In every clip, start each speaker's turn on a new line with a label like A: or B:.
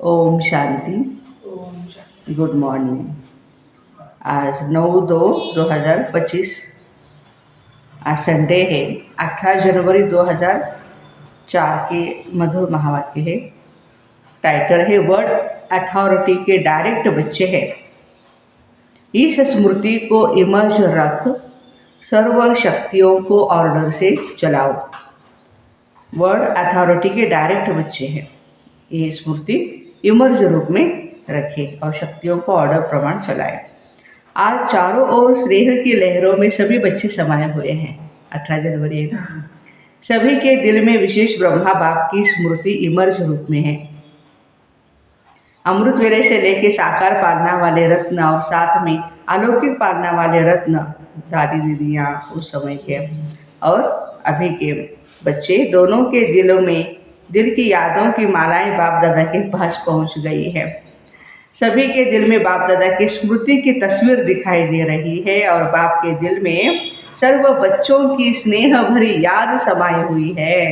A: Om Shanti.
B: Om Shanti.
A: Good morning. आज 9/2/2025 आज Sunday है। 18 जनवरी 2004 के मधुर महावाक्य है। टाइटल है वर्ड अथॉरिटी के डायरेक्ट बच्चे हैं। इस स्मृति को इमर्ज रख, सर्व शक्तियों को ऑर्डर से चलाओ। वर्ड अथॉरिटी के डायरेक्ट बच्चे हैं। ये स्मृति इमर्ज रूप में रखे और शक्तियों को ऑर्डर प्रमाण चलाए। आज चारों ओर स्नेह की लहरों में सभी बच्चे समाये हुए हैं। 18 जनवरी है। सभी के दिल में विशेष ब्रह्मा बाप की स्मृति इमर्ज रूप में है। अमृत वेले से लेके साकार पालना वाले रत्न और साथ में अलौकिक पालना वाले रत्न दादी दीदियाँ उस समय के और अभी के बच्चे दोनों के दिलों में दिल की यादों की मालाएं बाप दादा के पास पहुंच गई है। सभी के दिल में बाप दादा की स्मृति की तस्वीर दिखाई दे रही है और बाप के दिल में सर्व बच्चों की स्नेह भरी याद समाई हुई है।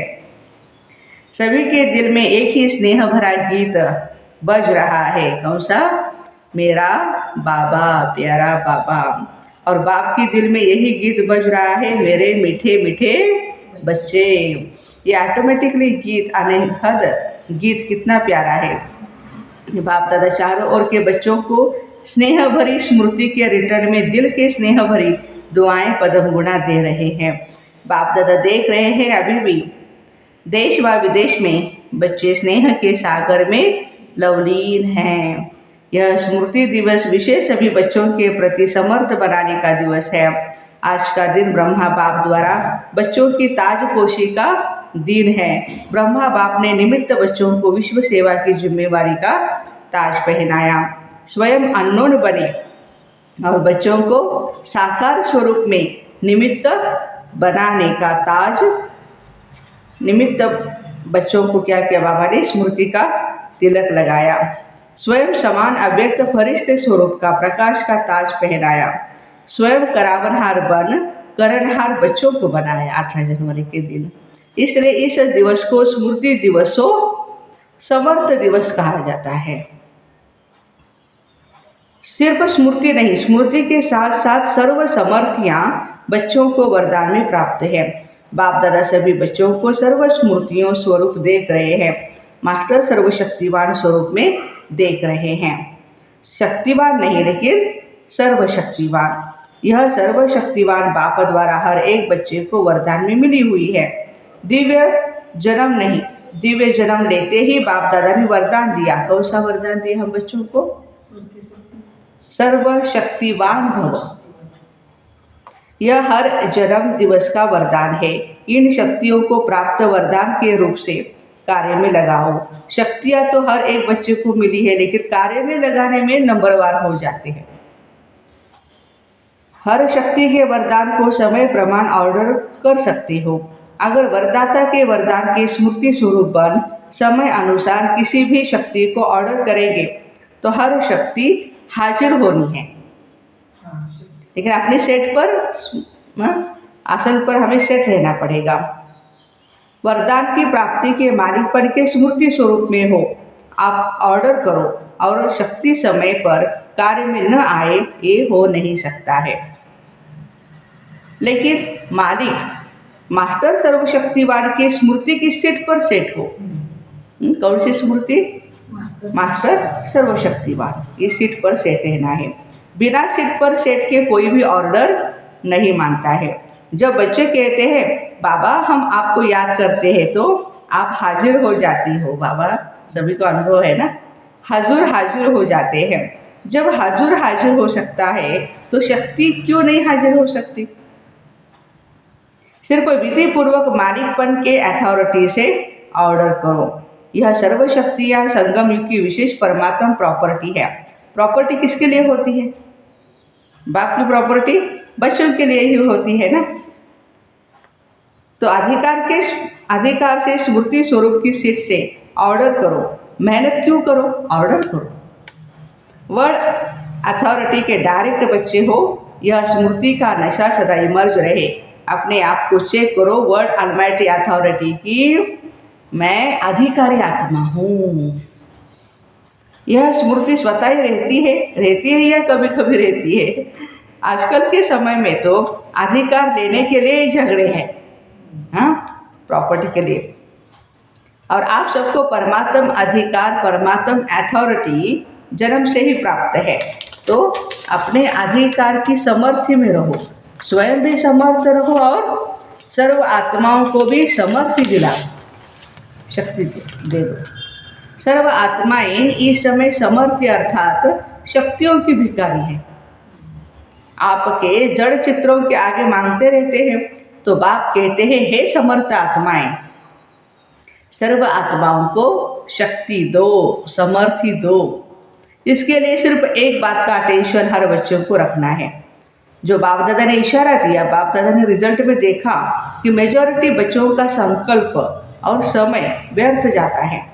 A: सभी के दिल में एक ही स्नेह भरा गीत बज रहा है। कौन सा? मेरा बाबा, प्यारा बाबा। और बाप के दिल में यही गीत बज रहा है, मेरे मीठे मीठे बच्चे। ये ऑटोमेटिकली गीत अनहद गीत कितना प्यारा है। बाप दादा चारों ओर के बच्चों को स्नेह भरी स्मृति के रिटर्न में दिल के स्नेह भरी दुआएं पदम गुणा दे रहे हैं। बाप दादा देख रहे हैं अभी भी देश व विदेश में बच्चे स्नेह के सागर में लवलीन हैं। यह स्मृति दिवस विशेष सभी बच्चों के प्रति समर्थ बनाने का दिवस है। आज का दिन ब्रह्मा बाप द्वारा बच्चों की ताजपोशी का दिन है। ब्रह्मा बाप ने निमित्त बच्चों को विश्व सेवा की जिम्मेवारी का ताज पहनाया। स्वयं अननोन बने और बच्चों को साकार स्वरूप में निमित्त बनाने का ताज। निमित्त बच्चों को क्या किया बाबा ने? स्मृति का तिलक लगाया। स्वयं समान अव्यक्त फरिश्ते स्वरूप का प्रकाश का ताज पहनाया। स्वयं करावनहार बन करणहार बच्चों को बनाया 18 जनवरी के दिन। इसलिए इस दिवस को स्मृति दिवसों समर्थ दिवस कहा जाता है। सिर्फ स्मृति नहीं, स्मृति के साथ साथ सर्व समर्थियाँ बच्चों को वरदान में प्राप्त है। बाप दादा सभी बच्चों को सर्व स्मृतियों स्वरूप देख रहे हैं। मास्टर सर्वशक्तिवान स्वरूप में देख रहे हैं। शक्तिवान नहीं लेकिन सर्वशक्तिवान। यह सर्वशक्तिवान बाप द्वारा हर एक बच्चे को वरदान में मिली हुई है। दिव्य जन्म नहीं, दिव्य जन्म लेते ही बाप दादा ने वरदान दिया। कौन सा वरदान दिया हम बच्चों को? सर्वशक्तिवान भव। यह हर जन्म दिवस का वरदान है। इन शक्तियों को प्राप्त वरदान के रूप से कार्य में लगाओ। शक्तियाँ तो हर एक बच्चे को मिली है लेकिन कार्य में लगाने में नंबरवार हो जाते हैं। हर शक्ति के वरदान को समय प्रमाण ऑर्डर कर सकते हो। अगर वरदाता के वरदान के स्मृति स्वरूप बन समय अनुसार किसी भी शक्ति को ऑर्डर करेंगे तो हर शक्ति हाजिर होनी है। लेकिन अपने सेट पर आसन पर हमें सेट रहना पड़ेगा। वरदान की प्राप्ति के मालिकपन के स्मृति स्वरूप में हो। आप ऑर्डर करो और शक्ति समय पर कार्य में न आए, ये हो नहीं सकता है। लेकिन मालिक मास्टर सर्वशक्तिवान के स्मृति की सीट पर सेट हो। कौन सी स्मृति? मास्टर सर्वशक्तिवान। इस सीट पर सेट रहना है। बिना सीट पर सेट के कोई भी ऑर्डर नहीं मानता है। जब बच्चे कहते हैं बाबा हम आपको याद करते हैं तो आप हाजिर हो जाती हो। बाबा सभी को अनुभव है ना, हाजिर हो जाते हैं। जब हाजिर हो सकता है तो शक्ति क्यों नहीं हाजिर हो सकती? सिर्फ विधि पूर्वक मालिकपन के अथॉरिटी से ऑर्डर करो। यह सर्वशक्तियाँ संगम युग की विशेष परमात्मा प्रॉपर्टी है। प्रॉपर्टी किसके लिए होती है? बाप की प्रॉपर्टी बच्चों के लिए ही होती है ना। तो अधिकार से स्मृति स्वरूप की सीट से ऑर्डर करो। मेहनत क्यों करो? ऑर्डर करो। वर्ड अथॉरिटी के डायरेक्ट बच्चे हो। यह स्मृति का नशा सदा इमर्ज रहे। अपने आप को चेक करो। वर्ड अलमाइटी अथॉरिटी की मैं अधिकारी आत्मा हूँ। यह स्मृति स्वतः ही रहती है या कभी कभी रहती है। आजकल के समय में तो अधिकार लेने के लिए ही झगड़े हैं, हाँ, प्रॉपर्टी के लिए। और आप सबको परमात्म अधिकार, परमात्म अथॉरिटी जन्म से ही प्राप्त है। तो अपने अधिकार की समर्थी में रहो, स्वयं भी समर्थ रहो और सर्व आत्माओं को भी समर्थी दिला, शक्ति दे दो। सर्व आत्माएं इस समय समर्थी अर्थात शक्तियों की भिखारी हैं। आपके जड़ चित्रों के आगे मांगते रहते हैं, तो बाप कहते हैं, हे समर्थ आत्माएं, सर्व आत्माओं को शक्ति दो, समर्थी दो। इसके लिए सिर्फ एक बात का अटेंशन हर बच्चों को रखना है। जो बाप दादा ने इशारा दिया, बाप दादा ने रिजल्ट में देखा कि मेजॉरिटी बच्चों का संकल्प और समय व्यर्थ जाता है।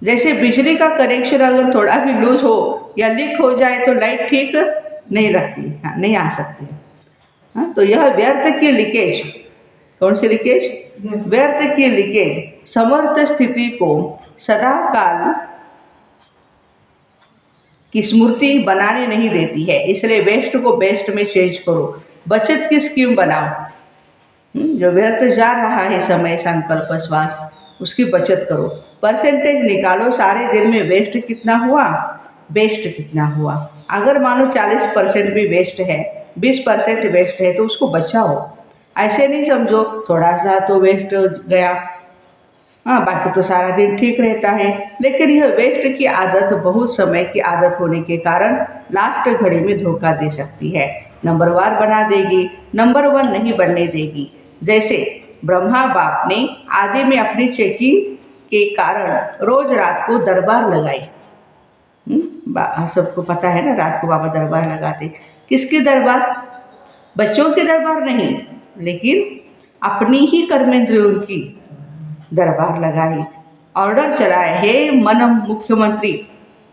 A: जैसे बिजली का कनेक्शन अगर थोड़ा भी लूज हो या लीक हो जाए तो लाइट ठीक नहीं लगती, नहीं आ सकती। हाँ, तो यह व्यर्थ की लीकेज, कौन सी लीकेज? व्यर्थ की लीकेज समर्थ स्थिति को सदा काल की स्मृति बनाने नहीं देती है। इसलिए वेस्ट को बेस्ट में चेंज करो, बचत की स्कीम बनाओ। जो व्यर्थ जा रहा है समय, संकल्प, श्वास, उसकी बचत करो, परसेंटेज निकालो, सारे दिन में वेस्ट कितना हुआ, बेस्ट कितना हुआ। अगर मानो 40% भी वेस्ट है, 20% वेस्ट है, तो उसको बचाओ। ऐसे नहीं समझो थोड़ा सा तो वेस्ट गया, हाँ, बाकी तो सारा दिन ठीक रहता है। लेकिन यह वेस्ट की आदत बहुत समय की आदत होने के कारण लास्ट घड़ी में धोखा दे सकती है, नंबरवार बना देगी, नंबर 1 नहीं बनने देगी। जैसे ब्रह्मा बाप ने आदि में अपनी चेकिंग के कारण रोज रात को दरबार लगाई। सबको पता है ना, रात को बाबा दरबार लगाते। किसके दरबार? बच्चों के दरबार नहीं, लेकिन अपनी ही कर्मेंद्रियों की दरबार लगाई। ऑर्डर चलाए, हे मन मुख्यमंत्री,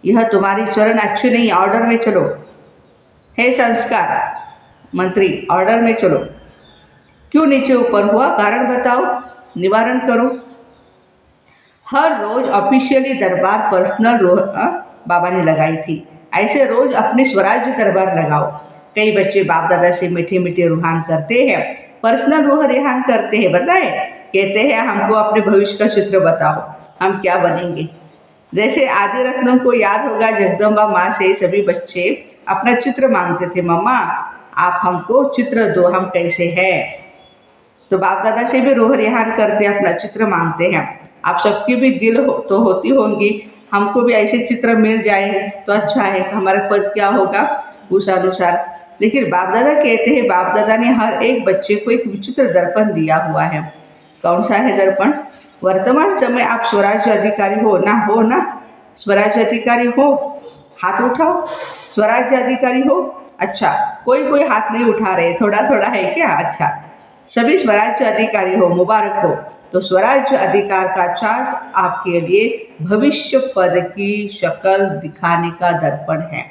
A: यह तुम्हारी चरण अच्छी नहीं, ऑर्डर में चलो। हे संस्कार मंत्री, ऑर्डर में चलो। क्यों नीचे ऊपर हुआ, कारण बताओ, निवारण करो। हर रोज ऑफिशियली दरबार पर्सनल बाबा ने लगाई थी। ऐसे रोज अपनी स्वराज्य दरबार लगाओ। कई बच्चे बाप दादा से मीठे मीठे रूहान करते हैं, पर्सनल रूह रेहान करते हैं, बताए, कहते हैं हमको अपने भविष्य का चित्र बताओ, हम क्या बनेंगे। जैसे आदि रत्नों को याद होगा, जगदम्बा माँ से सभी बच्चे अपना चित्र मांगते थे, मम्मा आप हमको चित्र दो, हम कैसे हैं। तो बाप दादा से भी रूह रेहान करते, अपना चित्र मांगते हैं। आप सबकी भी दिल तो होती होंगी, हमको भी ऐसे चित्र मिल जाए तो अच्छा है, हमारा पद क्या होगा उस अनुसार। लेकिन बाप दादा कहते हैं, बाप दादा ने हर एक बच्चे को एक विचित्र दर्पण दिया हुआ है। कौन सा है दर्पण? वर्तमान समय आप स्वराज्य अधिकारी हो ना, स्वराज्य अधिकारी हो, हाथ उठाओ। स्वराज्य अधिकारी हो, अच्छा, कोई हाथ नहीं उठा रहे, थोड़ा थोड़ा है क्या? अच्छा, सभी स्वराज्य अधिकारी हो, मुबारक हो। तो स्वराज्य अधिकार का चार्ट आपके लिए भविष्य पद की शक्ल दिखाने का दर्पण है।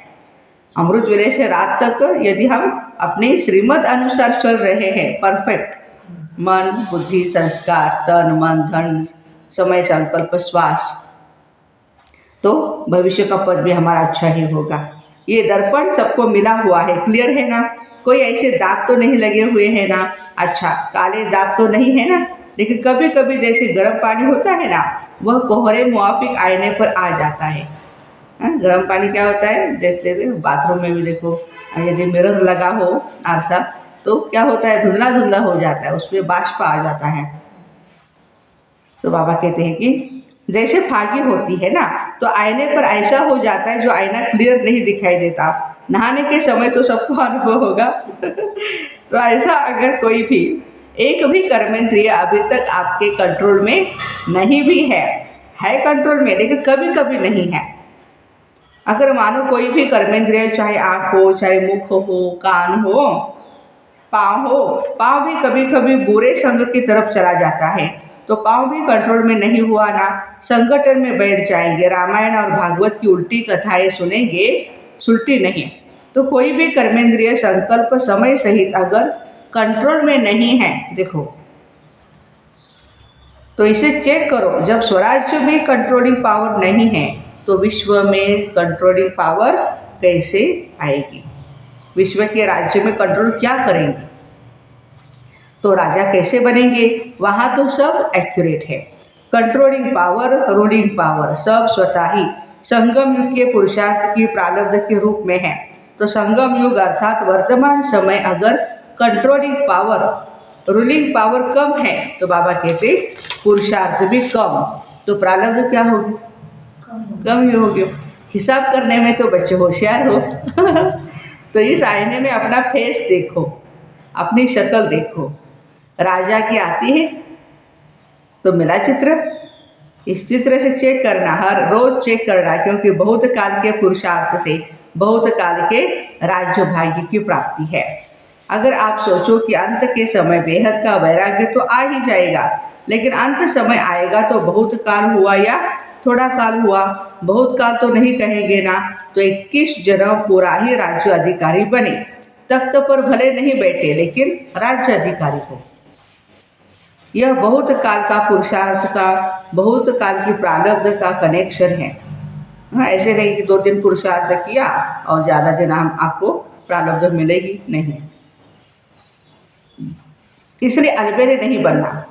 A: अमृत वेले से रात तक यदि हम अपने श्रीमत अनुसार चल रहे हैं, परफेक्ट, मन, बुद्धि, संस्कार, तन, मन, धन, समय, संकल्प, श्वास, तो भविष्य का पद भी हमारा अच्छा ही होगा। ये दर्पण सबको मिला हुआ है, क्लियर है ना? कोई ऐसे दाग तो नहीं लगे हुए हैं ना? अच्छा, काले दाग तो नहीं है ना? लेकिन कभी कभी जैसे गर्म पानी होता है ना, वह कोहरे मुआफिक आईने पर आ जाता है। गर्म पानी क्या होता है, जैसे बाथरूम में भी देखो, यदि मिरर लगा हो आरसा, तो क्या होता है, धुंधला धुंधला हो जाता है, उसमें बाष्प आ जाता है। तो बाबा कहते हैं कि जैसे फागी होती है ना, तो आईने पर ऐसा हो जाता है जो आईना क्लियर नहीं दिखाई देता। नहाने के समय तो सबको अनुभव होगा। तो ऐसा अगर कोई भी एक भी कर्मेंद्रिय अभी तक आपके कंट्रोल में नहीं भी है कंट्रोल में, लेकिन कभी कभी नहीं है। अगर मानो कोई भी कर्मेंद्रिय, चाहे आँख हो, चाहे मुख हो, कान हो, पाँव हो, पाँव भी कभी कभी बुरे संग की तरफ चला जाता है, तो पाँव भी कंट्रोल में नहीं हुआ ना, संगठन में बैठ जाएंगे, रामायण और भागवत की उल्टी कथाएं सुनेंगे, सुलटी नहीं। तो कोई भी कर्मेंद्रिय संकल्प समय सहित अगर कंट्रोल में नहीं है, देखो, तो इसे चेक करो। जब स्वराज्य में कंट्रोलिंग पावर नहीं है, तो विश्व में कंट्रोलिंग पावर कैसे आएगी? विश्व के राज्य में कंट्रोल क्या करेंगे? तो राजा कैसे बनेंगे? वहाँ तो सब एक्यूरेट है। कंट्रोलिंग पावर, रूलिंग पावर सब स्वतः ही संगम युग के पुरुषार्थ की प्रारब्ध के रूप में है। तो संगम युग अर्थात वर्तमान समय अगर कंट्रोलिंग पावर, रूलिंग पावर कम है तो बाबा कहते पुरुषार्थ भी कम, तो प्रारब्ध क्या होगी? कम ही होगी। हिसाब करने में तो बच्चे होशियार हो तो इस आईने में अपना फेस देखो, अपनी शक्ल देखो। राजा की आती है तो मिला चित्र, इस चित्र से चेक करना, हर रोज चेक करना, क्योंकि बहुत काल के पुरुषार्थ से बहुत काल के राज्य भाग्य की प्राप्ति है। अगर आप सोचो कि अंत के समय बेहद का वैराग्य तो आ ही जाएगा, लेकिन अंत समय आएगा तो बहुत काल हुआ या थोड़ा काल हुआ, बहुत काल तो नहीं कहेंगे ना, तो 21 जन्म पूरा ही राज्य अधिकारी बने। तख्त पर भले नहीं बैठे लेकिन राज्य अधिकारी हो। यह बहुत काल का पुरुषार्थ का, बहुत काल की प्रारब्ध का कनेक्शन है। हाँ, ऐसे नहीं कि 2 दिन पुरुषार्थ किया और ज़्यादा दिन हम आपको प्रारब्ध मिलेगी, नहीं। इसलिए अलबेले नहीं बनना।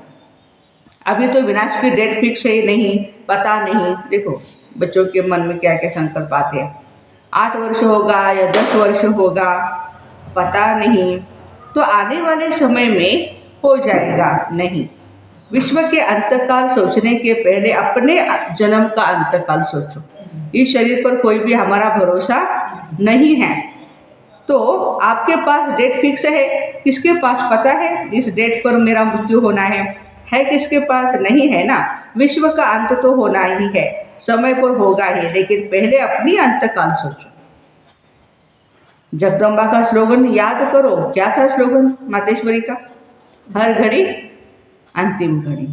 A: अभी तो विनाश की डेट फिक्स है नहीं, पता नहीं। देखो बच्चों के मन में क्या क्या संकल्प आते हैं, 8 वर्ष होगा या 10 वर्ष होगा, पता नहीं। तो आने वाले समय में हो जाएगा, नहीं। विश्व के अंतकाल सोचने के पहले अपने जन्म का अंतकाल सोचो। इस शरीर पर कोई भी हमारा भरोसा नहीं है, तो आपके पास डेट फिक्स है, किसके पास पता है इस डेट पर मेरा मृत्यु होना है किसके पास? नहीं है ना। विश्व का अंत तो होना ही है, समय पर होगा ही, लेकिन पहले अपनी अंतकाल सोचो। जगदम्बा का स्लोगन याद करो, क्या था स्लोगन मातेश्वरी का? हर घड़ी अंतिम घड़ी।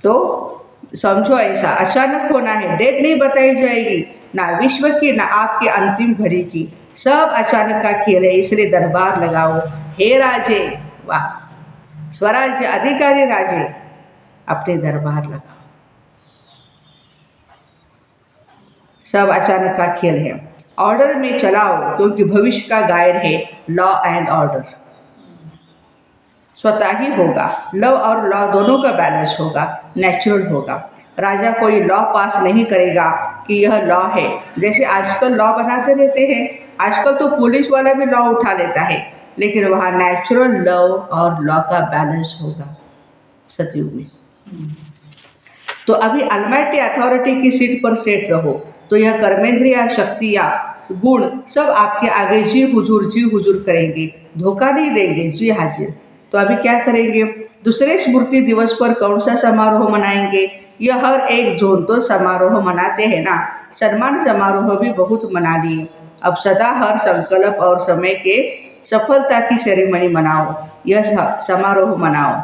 A: तो समझो ऐसा अचानक होना है, डेट नहीं बताई जाएगी, ना विश्व की ना आपकी अंतिम घड़ी की, सब अचानक का खेल है। इसलिए दरबार लगाओ, हे राजे, वाह, स्वराज्य अधिकारी राजे, अपने दरबार लगाओ। सब अचानक का खेल है, ऑर्डर में चलाओ, क्योंकि भविष्य का गाइड है लॉ एंड ऑर्डर। स्वतः ही होगा, लव और लॉ दोनों का बैलेंस होगा, नेचुरल होगा। राजा कोई लॉ पास नहीं करेगा कि यह लॉ है, जैसे आजकल लॉ बनाते रहते हैं। आजकल तो पुलिस वाला भी लॉ उठा लेता है, लेकिन वहाँ नेचुरल लव और लॉ का बैलेंस होगा सतयुग में। तो अभी अलमाइटी अथॉरिटी की सीट पर सेट रहो, तो यह कर्मेंद्रिय शक्तियाँ गुण सब आपके आगे जी हुजूर करेंगे, धोखा नहीं देंगे, जी हाजिर। तो अभी क्या करेंगे? दूसरे स्मृति दिवस पर कौन सा समारोह मनाएंगे? यह हर एक जोन तो समारोह मनाते हैं ना, सम्मान समारोह भी बहुत मना लिए। अब सदा हर संकल्प और समय के सफलता की सेरेमनी मनाओ, यह समारोह मनाओ।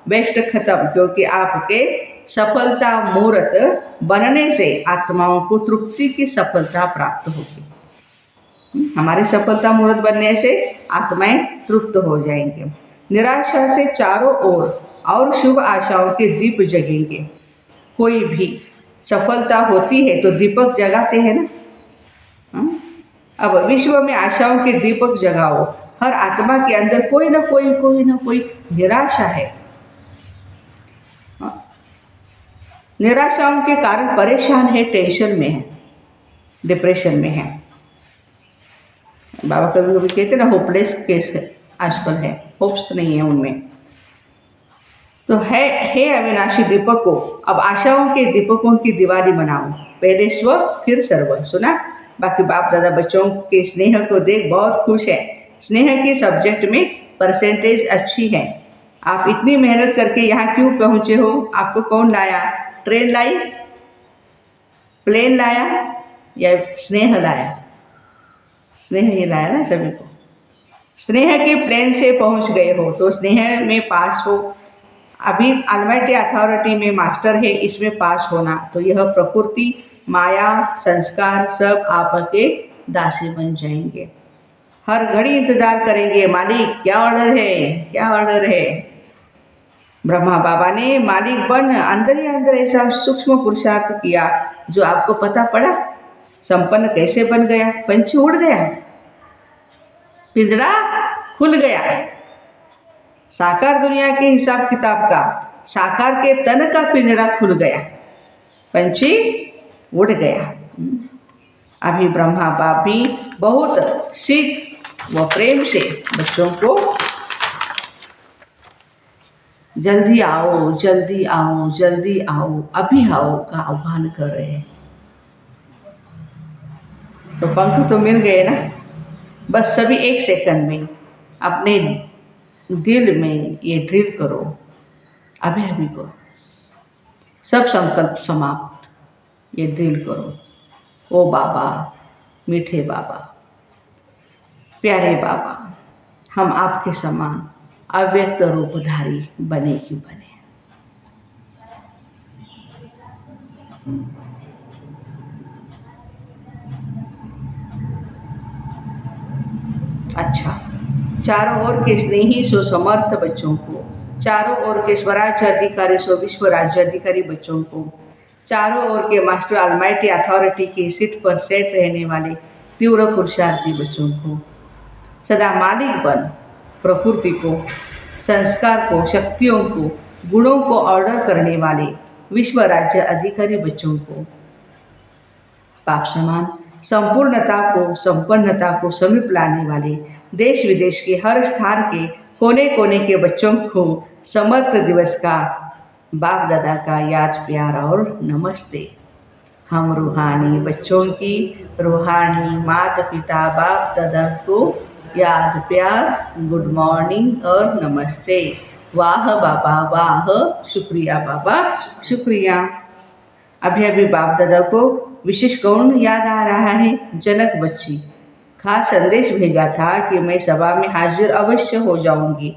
A: बेस्ट खत्म, क्योंकि आपके सफलता मूर्त बनने से आत्माओं को तृप्ति की सफलता प्राप्त होगी। हमारी सफलता मूर्त बनने से आत्माएं तृप्त हो जाएंगे। निराशा से चारों ओर और शुभ आशाओं के दीप जगेंगे। कोई भी सफलता होती है तो दीपक जगाते हैं ना। अब विश्व में आशाओं के दीपक जगाओ। हर आत्मा के अंदर कोई ना कोई निराशा है। निराशाओं के कारण परेशान है, टेंशन में है, डिप्रेशन में है। बाबा कभी कभी कहते ना होपलेस केस है, आजकल है, होप्स नहीं है उनमें। तो है अविनाशी दीपकों, अब आशाओं के दीपकों की दिवाली मनाओ। पहले स्व फिर सर्व। सुना? बाकी बाप दादा बच्चों के स्नेह को देख बहुत खुश है। स्नेह के सब्जेक्ट में परसेंटेज अच्छी है। आप इतनी मेहनत करके यहाँ क्यों पहुँचे हो? आपको कौन लाया? ट्रेन लाई, प्लेन लाया या स्नेह लाया? स्नेह ही लाया ना सभी को। स्नेह के प्लेन से पहुंच गए हो तो स्नेह में पास हो। अभी अलमाइटी अथॉरिटी में मास्टर है, इसमें पास होना, तो यह प्रकृति माया संस्कार सब आपके दासी बन जाएंगे। हर घड़ी इंतजार करेंगे, मालिक क्या ऑर्डर है, क्या ऑर्डर है। ब्रह्मा बाबा ने मालिक बन अंदर ही अंदर ऐसा सूक्ष्म पुरुषार्थ किया जो आपको पता पड़ा। संपन्न कैसे बन गया? पंछी उड़ गया, पिंजरा खुल गया। साकार दुनिया के हिसाब किताब का, साकार के तन का पिंजरा खुल गया, पंछी उड़ गया। अभी ब्रह्मा बाप भी बहुत सीख व प्रेम से बच्चों को जल्दी आओ, जल्दी आओ, जल्दी आओ, अभी आओ का आह्वान कर रहे हैं। तो पंख तो मिल गए ना। बस सभी एक सेकंड में अपने दिल में ये ड्रिल करो, अभी अभी करो, सब संकल्प समाप्त, ये ड्रिल करो। ओ बाबा, मीठे बाबा, प्यारे बाबा, हम आपके समान अव्यक्त रूपधारी बने कि बने। अच्छा, चारों ओर के स्नेही सो समर्थ बच्चों को, चारों ओर के स्वराज्य अधिकारी सो विश्व राज्य अधिकारी बच्चों को, चारों ओर के मास्टर ऑलमाइटी अथॉरिटी की सीट पर सेट रहने वाले तीव्र पुरुषार्थी बच्चों को, सदा मालिक बन प्रकृति को, संस्कार को, शक्तियों को, गुणों को ऑर्डर करने वाले विश्व राज्य अधिकारी बच्चों को, पाप समान संपूर्णता को, संपन्नता को समीप लाने वाले देश विदेश के हर स्थान के कोने कोने के बच्चों को समर्थ दिवस का, बाप दादा का याद प्यार और नमस्ते। हम रूहानी बच्चों की रूहानी माता पिता बाप दादा को याद प्यार, गुड मॉर्निंग और नमस्ते। वाह बाबा वाह, शुक्रिया बाबा शुक्रिया। अभी अभी बाप दादा को विशेष कौन याद आ रहा है? जनक बच्ची खास संदेश भेजा था कि मैं सभा में हाजिर अवश्य हो जाऊंगी।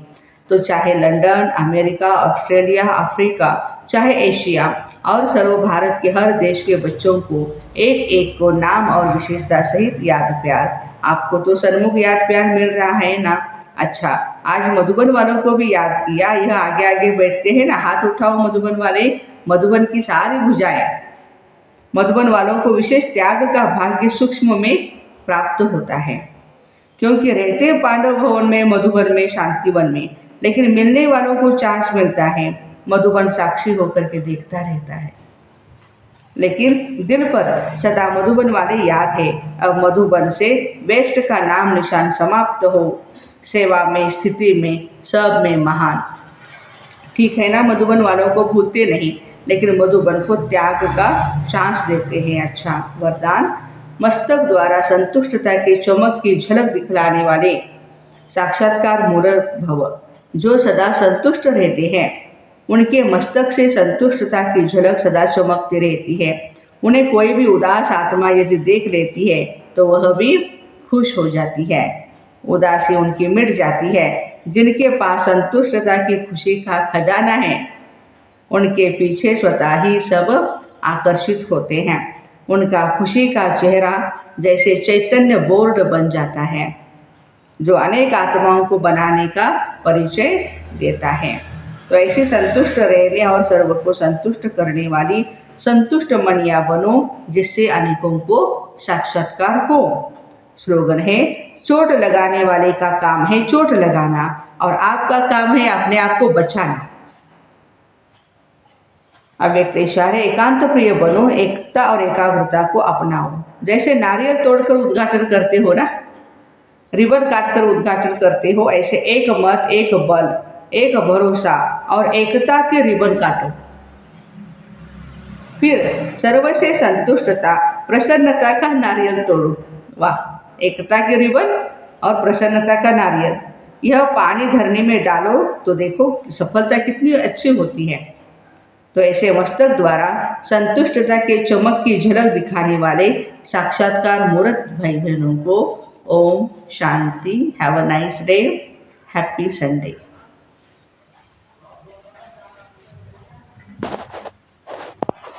A: तो चाहे लंदन, अमेरिका, ऑस्ट्रेलिया, अफ्रीका, चाहे एशिया और सर्व भारत के हर देश के बच्चों को एक एक को नाम और विशेषता सहित याद प्यार। आपको तो सन्मुख याद प्यार मिल रहा है ना। अच्छा, आज मधुबन वालों को भी याद किया। यह आगे आगे बैठते हैं ना, हाथ उठाओ मधुबन वाले। मधुबन की सारी भुजाएं, मधुबन वालों को विशेष त्याग का भाग्य सूक्ष्म में प्राप्त होता है, क्योंकि रहते पांडव भवन में, मधुबन में, शांतिवन में, लेकिन मिलने वालों को चांस मिलता है। मधुबन साक्षी होकर के देखता रहता है, लेकिन दिल पर सदा मधुबन वाले याद है। अब मधुबन से वेस्ट का नाम निशान समाप्त हो, सेवा में, स्थिति में, सब में महान। ठीक है ना, मधुबन वालों को भूलते नहीं, लेकिन मधुबन को त्याग का चांस देते हैं। अच्छा, वरदान मस्तक द्वारा संतुष्टता की चमक की झलक दिखलाने वाले साक्षात्कार मूर्त भव, जो सदा संतुष्ट रहते हैं, उनके मस्तक से संतुष्टता की झलक सदा चमकती रहती है। उन्हें कोई भी उदास आत्मा यदि देख लेती है तो वह भी खुश हो जाती है, उदासी उनकी मिट जाती है। जिनके पास संतुष्टता की खुशी का खजाना है, उनके पीछे स्वतः ही सब आकर्षित होते हैं। उनका खुशी का चेहरा जैसे चैतन्य बोर्ड बन जाता है, जो अनेक आत्माओं को बनाने का परिचय देता है। तो ऐसे संतुष्ट रहने और सर्व को संतुष्ट करने वाली संतुष्ट मनिया बनो, जिससे अनेकों को साक्षात्कार हो। स्लोगन है, चोट लगाने वाले का काम है चोट लगाना, और आपका काम है अपने आप को बचाना। अव्यक्त इशारे, एकांत प्रिय बनो, एकता और एकाग्रता को अपनाओ। जैसे नारियल तोड़कर उद्घाटन करते हो ना, रिबन काटकर उद्घाटन करते हो, ऐसे एक मत, एक बल, एक भरोसा और एकता के रिबन काटो। फिर सर्व से संतुष्टता, प्रसन्नता का नारियल तोड़ो। वाह, एकता के रिबन और प्रसन्नता का नारियल, यह पानी धरने में डालो तो देखो सफलता कितनी अच्छी होती है। तो ऐसे मस्तक द्वारा संतुष्टता के चमक की झलक दिखाने वाले साक्षात्कार मूर्त भाई बहनों को ओम शांति। Have a nice day, happy Sunday.